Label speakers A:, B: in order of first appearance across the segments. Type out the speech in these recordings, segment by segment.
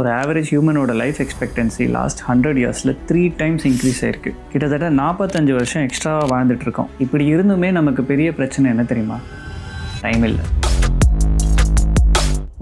A: ஒரு average ஹியூமனோட life expectancy last 100 இயர்ஸில் 3 times increase ஆயிருக்கு. கிட்டத்தட்ட 45 வருஷம் எக்ஸ்ட்ராவாக வாழ்ந்துட்டுருக்கோம். இப்படி இருந்துமே நமக்கு பெரிய பிரச்சனை என்ன தெரியுமா? டைம் இல்லை.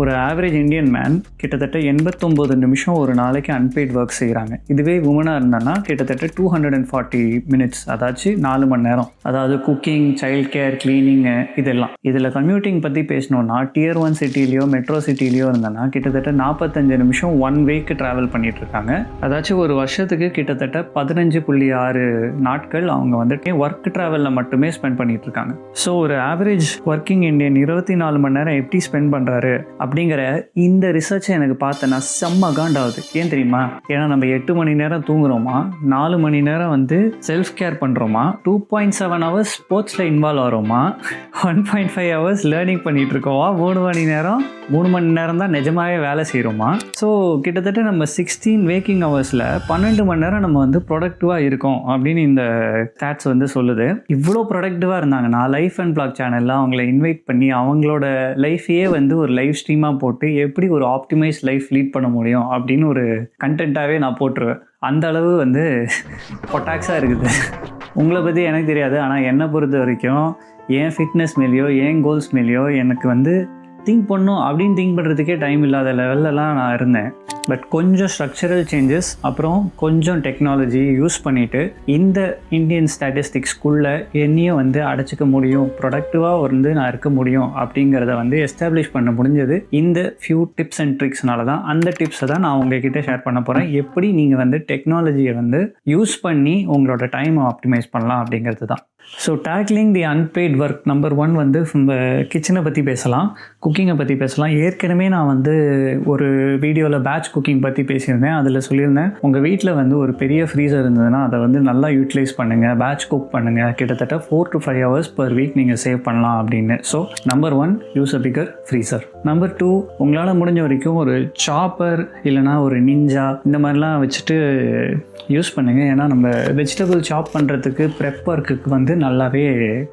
A: ஒரு ஆவரேஜ் இந்தியன் மேன் கிட்டத்தட்ட 89 நிமிஷம் ஒரு நாளைக்கு அன்பெய்ட் ஒர்க் செய்கிறாங்க. இதுவே உமனாக இருந்தான்னா கிட்டத்தட்ட 240 மினிட்ஸ், அதாச்சும் 4 மணி நேரம். அதாவது குக்கிங், சைல்ட் கேர், கிளீனிங்கு இதெல்லாம். இதில் கம்யூட்டிங் பற்றி பேசணுன்னா Tier 1 சிட்டிலேயோ மெட்ரோ சிட்டிலேயோ இருந்தேன்னா கிட்டத்தட்ட 45 நிமிஷம் 1 வேக்கு ட்ராவல் பண்ணிட்டு இருக்காங்க. அதாச்சும் ஒரு வருஷத்துக்கு கிட்டத்தட்ட 15.6 நாட்கள் அவங்க வந்துட்டு ஒர்க் ட்ராவலில் மட்டுமே ஸ்பெண்ட் பண்ணிட்டு இருக்காங்க. ஸோ ஒரு ஆவரேஜ் ஒர்க்கிங் இந்தியன் 24 மணி நேரம் எப்படி ஸ்பெண்ட் பண்ணுறாரு அப்படிங்கிற இந்த ரிசர்ச்சை எனக்கு பார்த்தேன்னா செம்ம காண்டாகுது. ஏன் தெரியுமா? ஏன்னா நம்ம 8 மணி நேரம் தூங்குறோமா, 4 மணி நேரம் வந்து செல்ஃப் கேர் பண்ணுறோமா, 2.7 ஹவர்ஸ் ஸ்போர்ட்ஸில் இன்வால்வ் ஆகிறோமா, 1.5 ஹவர்ஸ் லேர்னிங் பண்ணிகிட்டு இருக்கோமா, 3 மணி நேரம் தான் நிஜமாகவே வேலை செய்கிறோமா. ஸோ கிட்டத்தட்ட நம்ம 16 வேக்கிங் ஹவர்ஸில் 12 மணி நேரம் நம்ம வந்து ப்ரொடக்டிவாக இருக்கோம் அப்படின்னு இந்த ஸ்டாட்ஸ் வந்து சொல்லுது. இவ்வளோ ப்ரொடக்டிவாக இருந்தாங்கன்னா லைஃப் அண்ட் பிளாக் சேனலில் அவங்கள இன்வைட் பண்ணி அவங்களோட லைஃபையே வந்து ஒரு லைவ் ஸ்ட்ரீமாக போட்டு எப்படி ஒரு ஆப்டிமைஸ் லைஃப் லீட் பண்ண முடியும் அப்படின்னு ஒரு கண்டென்ட்டாகவே நான் போட்டுருவேன். அந்த அளவு வந்து பொட்டாக்ஸாக இருக்குது. உங்களை பற்றி எனக்கு தெரியாது, ஆனால் என்னை பொறுத்த வரைக்கும் என் ஃபிட்னஸ் மேலேயோ என் கோல்ஸ் மேலேயோ எனக்கு வந்து திங்க் பண்ணும் அப்படின்னு திங்க் பண்ணுறதுக்கே டைம் இல்லாத லெவல்லலாம் நான் இருந்தேன். பட் கொஞ்சம் ஸ்ட்ரக்சரல் சேஞ்சஸ் அப்புறம் கொஞ்சம் டெக்னாலஜி யூஸ் பண்ணிவிட்டு இந்த இந்தியன் ஸ்டாட்டிஸ்டிக்ஸ்குள்ளே என்னையும் வந்து அடைச்சிக்க முடியும், ப்ரொடக்டிவாக வந்து நான் இருக்க முடியும் அப்படிங்கிறத வந்து எஸ்டாப்ளிஷ் பண்ண முடிஞ்சது இந்த ஃபியூ டிப்ஸ் அண்ட் ட்ரிக்ஸ்னால தான். அந்த டிப்ஸை தான் நான் உங்ககிட்ட ஷேர் பண்ண போகிறேன். எப்படி நீங்கள் வந்து டெக்னாலஜியை வந்து யூஸ் பண்ணி உங்களோட டைமை ஆப்டிமைஸ் பண்ணலாம் அப்படிங்கிறது தான். ஸோ டேக்லிங் தி அன்பெய்ட் ஒர்க் நம்பர் 1 வந்து கிச்சனை பற்றி பேசலாம், குக்கிங்கை பற்றி பேசலாம். ஏற்கனவே நான் வந்து ஒரு வீடியோவில் பேட்ச் குக்கிங் பற்றி பேசியிருந்தேன். அதில் சொல்லியிருந்தேன் உங்கள் வீட்டில் வந்து ஒரு பெரிய ஃப்ரீசர் இருந்ததுன்னா அதை வந்து நல்லா யூட்டிலைஸ் பண்ணுங்கள், பேட்ச் குக் பண்ணுங்கள், கிட்டத்தட்ட 4 to 5 ஹவர்ஸ் பர் வீக் நீங்கள் சேவ் பண்ணலாம் அப்படின்னு. So number 1, use a bigger freezer. Number 2, உங்களால் முடிஞ்ச வரைக்கும் ஒரு சாப்பர் இல்லைனா ஒரு நிஞ்சா இந்த மாதிரிலாம் வச்சுட்டு யூஸ் பண்ணுங்கள். ஏன்னா நம்ம வெஜிடபிள் சாப் பண்ணுறதுக்கு ப்ரெப் ஒர்க்குக்கு வந்து நல்லாவே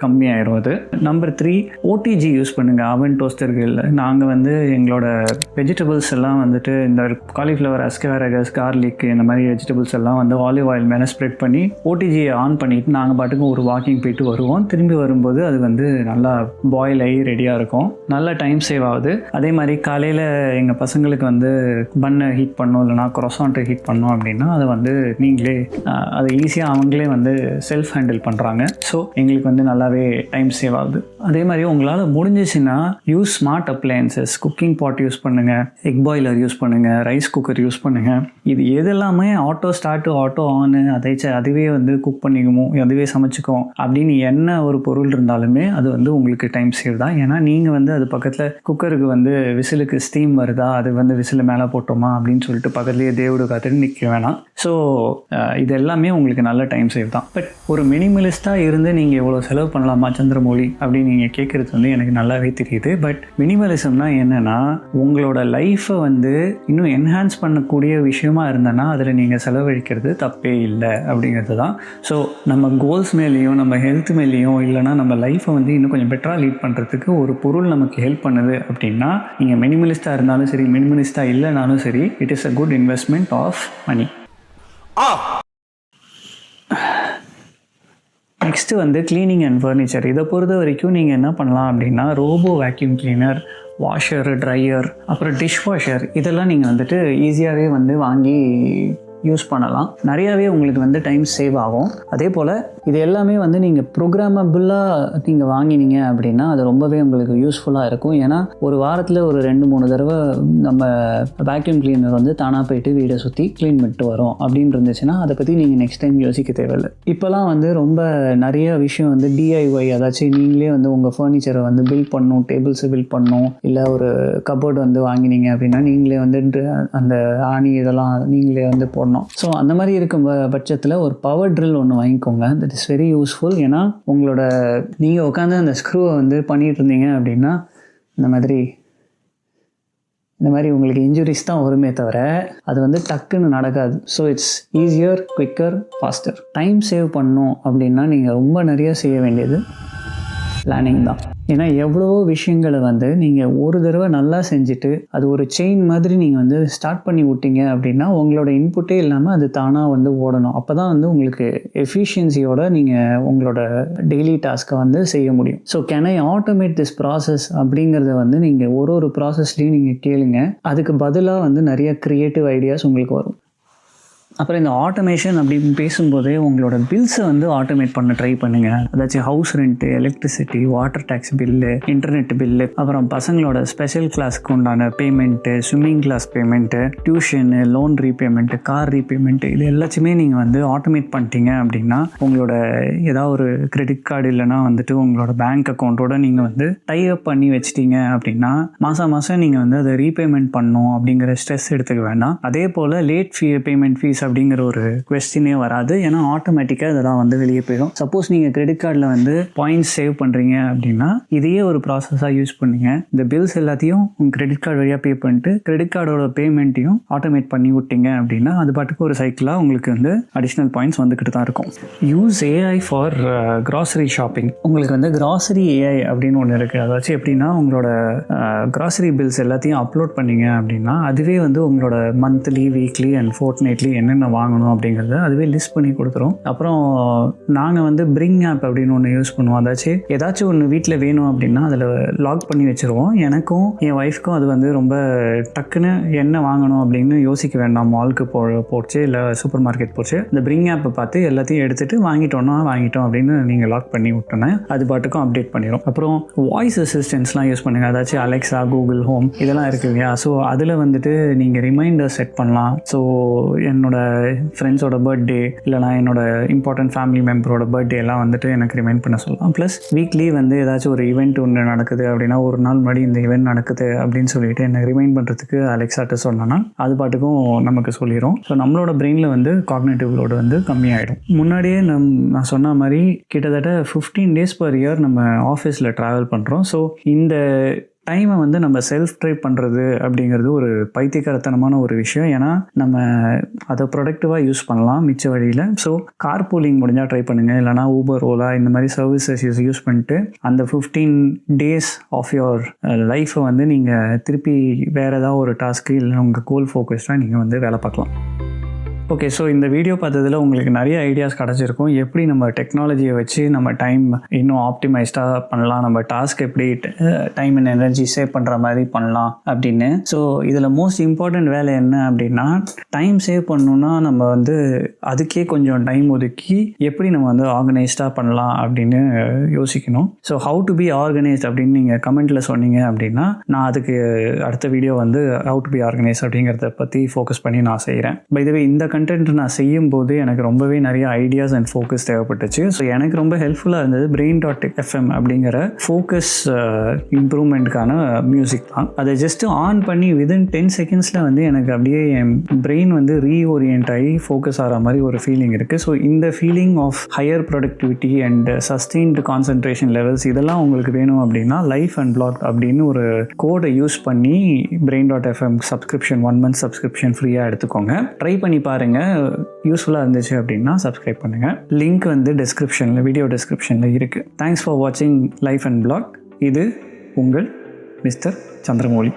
A: கம்மியாயிரும் அது. நம்பர் 3, ஓடிஜி யூஸ் பண்ணுங்கள், அவன் டோஸ்டர்கள். நாங்கள் வந்து எங்களோட வெஜிடபிள்ஸ் எல்லாம் வந்துட்டு இந்த காலிஃப்ளவர், அஸ்கவேரகஸ், கார்லிக் இந்த மாதிரி வெஜிடபிள்ஸ் எல்லாம் வந்து ஆலிவ் ஆயில் மேலே ஸ்ப்ரெட் பண்ணி ஓடிஜியை ஆன் பண்ணிவிட்டு நாங்கள் பாட்டுக்கு ஒரு வாக்கிங் போயிட்டு வருவோம். திரும்பி வரும்போது அது வந்து நல்லா பாயில் ஆகி ரெடியாக இருக்கும். நல்ல டைம் சேவ் ஆகுது. அதே மாதிரி காலையில் எங்கள் பசங்களுக்கு வந்து பன்னை ஹீட் பண்ணோம் இல்லைனா க்ரோசாண்ட்டை ஹீட் பண்ணோம் அப்படின்னா அதை வந்து நீங்களே அதை ஈஸியாக அவங்களே வந்து செல்ஃப் ஹேண்டில் பண்ணுறாங்க. ஸோ எங்களுக்கு வந்து நல்லாவே டைம் சேவ் ஆகுது. அதே மாதிரி உங்களால் முடிஞ்சிச்சுன்னா யூஸ் ஸ்மார்ட் அப்ளையன்சஸ். குக்கிங் பாட் யூஸ் பண்ணுங்கள், எக் பாய்லர் யூஸ் பண்ணுங்கள், ரைஸ் குக்கர் யூஸ் பண்ணுங்கள். இது எதெல்லாமே ஆட்டோ ஸ்டார்ட்டு, ஆட்டோ ஆனு, அதுவே வந்து குக் பண்ணிக்குமோ, அதுவே சமைச்சிக்கும் அப்படின்னு என்ன ஒரு பொருள் இருந்தாலுமே அது வந்து உங்களுக்கு டைம் சேவ் தான். ஏன்னா நீங்கள் வந்து அது பக்கத்தில் குக்கருக்கு வந்து விசிலுக்கு ஸ்டீம் வருதா, அது வந்து விசில் மேலே போட்டோமா அப்படின்னு சொல்லிட்டு பக்கத்துலேயே தேவோடு காத்துட்டு நிற்க வேணாம். ஸோ இது எல்லாமே உங்களுக்கு நல்ல டைம் சேவ் தான். பட் ஒரு மினிமலிஸ்ட்டாக இருந்து நீங்கள் எவ்வளோ செலவு பண்ணலாமா சந்திரமௌலி அப்படின்னு நீங்கள் கேட்குறது வந்து எனக்கு நல்லாவே தெரியுது. பட் மினிமலிசம்னா என்னென்னா உங்களோட லைஃப்பை வந்து இன்னும் என்ஹான்ஸ் பண்ணக்கூடிய விஷயமா இருந்தேன்னா அதில் நீங்கள் செலவழிக்கிறது தப்பே இல்லை அப்படிங்கிறது தான். ஸோ நம்ம கோல்ஸ் மேலேயும் நம்ம ஹெல்த் மேலேயும் இல்லைனா நம்ம லைஃப்பை வந்து இன்னும் கொஞ்சம் பெட்டராக லீட் பண்ணுறதுக்கு ஒரு பொருள் நமக்கு ஹெல்ப் பண்ணுது அப்படின்னா நீங்கள் மினிமலிஸ்ட்டாக இருந்தாலும் சரி, மினிமலிஸ்ட்டாக இல்லைனாலும் சரி, it is a good investment of money. Next வந்து கிளீனிங் அண்ட் ஃபர்னிச்சர். இதை பொறுத்த வரைக்கும் நீங்கள் என்ன பண்ணலாம் அப்படின்னா robo vacuum cleaner, washer, dryer, அப்புறம் டிஷ் வாஷர் இதெல்லாம் நீங்கள் வந்துட்டு ஈஸியாகவே வந்து வாங்கி யூஸ் பண்ணலாம். நிறையாவே உங்களுக்கு வந்து டைம் சேவ் ஆகும். அதே போல் இது எல்லாமே வந்து நீங்கள் ப்ரோக்ராமபுளாக நீங்கள் வாங்கினீங்க அப்படின்னா அது ரொம்பவே உங்களுக்கு யூஸ்ஃபுல்லாக இருக்கும். ஏன்னா ஒரு வாரத்தில் ஒரு 2-3 தடவை நம்ம வேக்யூம் கிளீனர் வந்து தானாக போயிட்டு வீடை சுற்றி க்ளீன் பண்ணிட்டு வரோம் அப்படின்னு இருந்துச்சுன்னா அதை பற்றி நீங்கள் நெக்ஸ்ட் டைம் யோசிக்க தேவையில்லை. இப்போலாம் வந்து ரொம்ப நிறைய விஷயம் வந்து டிஐஒய், அதாச்சும் நீங்களே வந்து உங்கள் ஃபர்னிச்சரை வந்து பில்ட் பண்ணணும், டேபிள்ஸை பில்ட் பண்ணணும், இல்லை ஒரு கபோர்டு வந்து வாங்கினீங்க அப்படின்னா நீங்களே வந்து அந்த ஆணி இதெல்லாம் நீங்களே வந்து போடணும். ஸோ அந்த மாதிரி இருக்கும் பட்சத்தில் ஒரு பவர் ட்ரில் ஒன்று வாங்கிக்கோங்க. That is very useful. ஏன்னா உங்களோட நீங்கள் உட்காந்து அந்த ஸ்க்ரூவை வந்து பண்ணிகிட்டு இருந்தீங்க அப்படின்னா இந்த மாதிரி உங்களுக்கு இன்ஜுரிஸ் தான் வருமே தவிர அது வந்து டக்குன்னு நடக்காது. So it's easier, quicker, faster. Time save பண்ணணும் அப்படின்னா நீங்கள் ரொம்ப நிறைய செய்ய வேண்டியது பிளானிங் தான். ஏன்னா எவ்வளவோ விஷயங்களை வந்து நீங்கள் ஒரு தடவை நல்லா செஞ்சுட்டு அது ஒரு செயின் மாதிரி நீங்கள் வந்து ஸ்டார்ட் பண்ணி விட்டீங்க அப்படின்னா உங்களோட இன்புட்டே இல்லாமல் அது தானாக வந்து ஓடணும். அப்போ தான் வந்து உங்களுக்கு எஃபிஷியன்சியோட நீங்கள் உங்களோட டெய்லி டாஸ்க்கை வந்து செய்ய முடியும். So can I automate this process அப்படிங்கிறத வந்து நீங்கள் ஒரு ப்ராசஸ்லையும் நீங்கள் கேளுங்க. அதுக்கு பதிலாக வந்து நிறைய க்ரியேட்டிவ் ஐடியாஸ் உங்களுக்கு வரும். அப்புறம் இந்த ஆட்டோமேஷன் அப்படின்னு பேசும்போதே உங்களோட பில்ஸை வந்து ஆட்டோமேட் பண்ண ட்ரை பண்ணுங்கள். அதாச்சும் house rent, electricity, water tax bill, internet bill, அப்புறம் பசங்களோட ஸ்பெஷல் கிளாஸ்க்கு உண்டான payment, swimming class payment, tuition, loan repayment, car repayment, இது எல்லாத்தையுமே நீங்கள் வந்து ஆட்டோமேட் பண்ணிட்டீங்க அப்படின்னா உங்களோட ஏதாவது ஒரு கிரெடிட் கார்டு இல்லைனா வந்துட்டு உங்களோட பேங்க் அக்கௌண்ட்டோட நீங்கள் வந்து டை அப் பண்ணி வச்சிட்டீங்க அப்படின்னா மாதம் நீங்கள் வந்து அதை ரீபேமெண்ட் பண்ணணும் அப்படிங்கிற ஸ்ட்ரெஸ் எடுத்துக்க வேண்டாம். அதே போல் லேட் பேமெண்ட் ஃபீஸ் அப்படிங்கிற ஒரு கொஸ்டினே வராது. ஏன்னா ஆட்டோமேட்டிக்காக இதெல்லாம் வந்து வெளியே போயிடும். சப்போஸ் நீங்கள் கிரெடிட் கார்டில் வந்து பாயிண்ட்ஸ் சேவ் பண்ணுறீங்க அப்படின்னா இதையே ஒரு ப்ராசஸாக யூஸ் பண்ணுங்க. இந்த பில்ஸ் எல்லாத்தையும் உங்கள் கிரெடிட் கார்டு வழியாக பே பண்ணிட்டு கிரெடிட் கார்டோட பேமெண்ட்டையும் ஆட்டோமேட் பண்ணி விட்டீங்க அப்படின்னா அது பாட்டுக்கு ஒரு சைக்கிளாக உங்களுக்கு வந்து அடிஷ்னல் பாயிண்ட்ஸ் வந்துக்கிட்டு தான் இருக்கும். Use AI for grocery shopping. உங்களுக்கு வந்து கிராசரி ஏஐ அப்படின்னு ஒன்று இருக்குது. அதாச்சும் எப்படின்னா உங்களோட கிராசரி பில்ஸ் எல்லாத்தையும் அப்லோட் பண்ணிங்க அப்படின்னா அதுவே வந்து உங்களோட மந்த்லி, வீக்லி அண்ட் ஃபோர்ட்நைட்லி என்னென்ன வாங்கணும் அப்படிங்கிறத அதுவே லிஸ்ட் பண்ணி கொடுத்துரும். அப்புறம் நாங்கள் வந்து பிரிங் ஆப் அப்படின்னு ஒன்று யூஸ் பண்ணுவோம். ஏதாச்சும் ஒன்று வீட்டில் வேணும் அப்படின்னா அதில் லாக் பண்ணி வச்சுருவோம். எனக்கும் என் ஒய்ஃப்க்கும் அது வந்து ரொம்ப டக்குன்னு என்ன வாங்கணும் அப்படின்னு யோசிக்க வேண்டாம். மாலுக்கு போச்சு இல்லை சூப்பர் மார்க்கெட் போச்சு, இந்த பிரிங் ஆப்பை பார்த்து எல்லாத்தையும் எடுத்துகிட்டு வாங்கிட்டோம் அப்படின்னு நீங்கள் லாக் பண்ணி விட்டோன்னே அது பாட்டுக்கும் அப்டேட் பண்ணிடும். அப்புறம் வாய்ஸ் அசிஸ்டன்ஸ்லாம் யூஸ் பண்ணுங்கள். அதாச்சும் அலெக்ஸா, கூகுள் ஹோம் இதெல்லாம் இருக்குது இல்லையா? ஸோ அதில் வந்துட்டு நீங்கள் ரிமைண்டர் செட் பண்ணலாம். ஸோ என்னோட ஃப்ரெண்ட்ஸோட பர்த்டே இல்லைனா என்னோட இம்பார்ட்டன்ட் ஃபேமிலி மெம்பரோட பர்த்டே எல்லாம் வந்துட்டு எனக்கு ரிமைண்ட் பண்ண சொல்லலாம். ப்ளஸ் வீக்லி வந்து ஏதாச்சும் ஒரு ஈவெண்ட் ஒன்று நடக்குது அப்படின்னா ஒரு நாள் முன்னாடி இந்த ஈவெண்ட் நடக்குது அப்படின்னு சொல்லிட்டு எனக்கு ரிமைண்ட் பண்ணுறதுக்கு அலெக்ஸாட்ட சொன்னோன்னா அது பாட்டுக்கும் நமக்கு சொல்லிடும். ஸோ நம்மளோட பிரெயினில் வந்து காக்னிட்டிவ் லோடு வந்து கம்மியாயிடும். முன்னாடியே நான் சொன்ன மாதிரி கிட்டத்தட்ட 15 days per year நம்ம ஆஃபீஸில் ட்ராவல் பண்ணுறோம். ஸோ இந்த டைமை வந்து நம்ம செல்ஃப் ட்ரைவ் பண்ணுறது அப்படிங்கிறது ஒரு பைத்தியக்காரத்தனமான ஒரு விஷயம். ஏன்னா நம்ம அதை ப்ரொடக்டிவாக யூஸ் பண்ணலாம் மிச்ச வழியில். ஸோ கார் பூலிங் முடிஞ்சால் ட்ரை பண்ணுங்கள். இல்லைனா ஊபர், ஓலா இந்த மாதிரி சர்வீசஸ் யூஸ் பண்ணிட்டு அந்த 15 days ஆஃப் யுவர் லைஃப்பை வந்து நீங்கள் திருப்பி வேறு ஏதாவது ஒரு டாஸ்க்கு இல்லை உங்கள் கோல் ஃபோக்கஸ்டாக நீங்கள் வந்து வேலை பார்க்கலாம். ஓகே, ஸோ இந்த வீடியோ பார்த்ததில் உங்களுக்கு நிறைய ஐடியாஸ் கிடச்சிருக்கும். எப்படி நம்ம டெக்னாலஜியை வச்சு நம்ம டைம் இன்னும் ஆப்டிமைஸ்டாக பண்ணலாம், நம்ம டாஸ்க் எப்படி டைம் அண்ட் எனர்ஜி சேவ் பண்ணுற மாதிரி பண்ணலாம் அப்படின்னு. ஸோ இதில் மோஸ்ட் இம்பார்ட்டண்ட் வேலை என்ன அப்படின்னா டைம் சேவ் பண்ணணுன்னா நம்ம வந்து அதுக்கே கொஞ்சம் டைம் ஒதுக்கி எப்படி நம்ம வந்து ஆர்கனைஸ்டாக பண்ணலாம் அப்படின்னு யோசிக்கணும். So how to be organised அப்படின்னு நீங்கள் கமெண்ட்டில் சொன்னீங்க அப்படின்னா நான் அதுக்கு அடுத்த வீடியோ வந்து ஹவு டு பி ஆர்கனைஸ் அப்படிங்கிறத பற்றி ஃபோக்கஸ் பண்ணி நான் செய்கிறேன். பை த வே இந்த கண்டென்ட் நான் செய்யும் போது எனக்கு ரொம்பவே நிறைய ஐடியாஸ் அண்ட் ஃபோக்கஸ் தேவைப்பட்டுச்சு. ஸோ எனக்கு ரொம்ப ஹெல்ப்ஃபுல்லாக இருந்தது brain.fm அப்படிங்கிற ஃபோக்கஸ் இம்ப்ரூவ்மெண்ட்கான மியூசிக் தான். அதை ஜஸ்ட் ஆன் பண்ணி வித்தின் 10 secondsல வந்து எனக்கு அப்படியே என் பிரெயின் வந்து ரீஓரியன்ட் ஆகி ஃபோக்கஸ் ஆகிற மாதிரி ஒரு ஃபீலிங் இருக்குது. ஸோ இந்த feeling of higher productivity and sustained concentration levels இதெல்லாம் உங்களுக்கு வேணும் அப்படின்னா லைஃப் அண்ட் பிளாக் அப்படின்னு ஒரு கோடை யூஸ் பண்ணி brain.fm சப்ஸ்கிரிப்ஷன் 1 month சப்ஸ்கிரிப்ஷன் ஃப்ரீயாக எடுத்துக்கோங்க. ட்ரை பண்ணி பாருங்கள். யூஸ்ஃபுல்லாக இருந்துச்சு அப்படின்னா சப்ஸ்கிரைப் பண்ணுங்கள். லிங்க் வந்து டிஸ்கிரிப்ஷனில், வீடியோ டிஸ்கிரிப்ஷனில் இருக்குது. தேங்க்ஸ் ஃபார் வாட்சிங் லைஃப் அண்ட் பிளாக். இது உங்கள் மிஸ்டர் சந்திரமௌலி.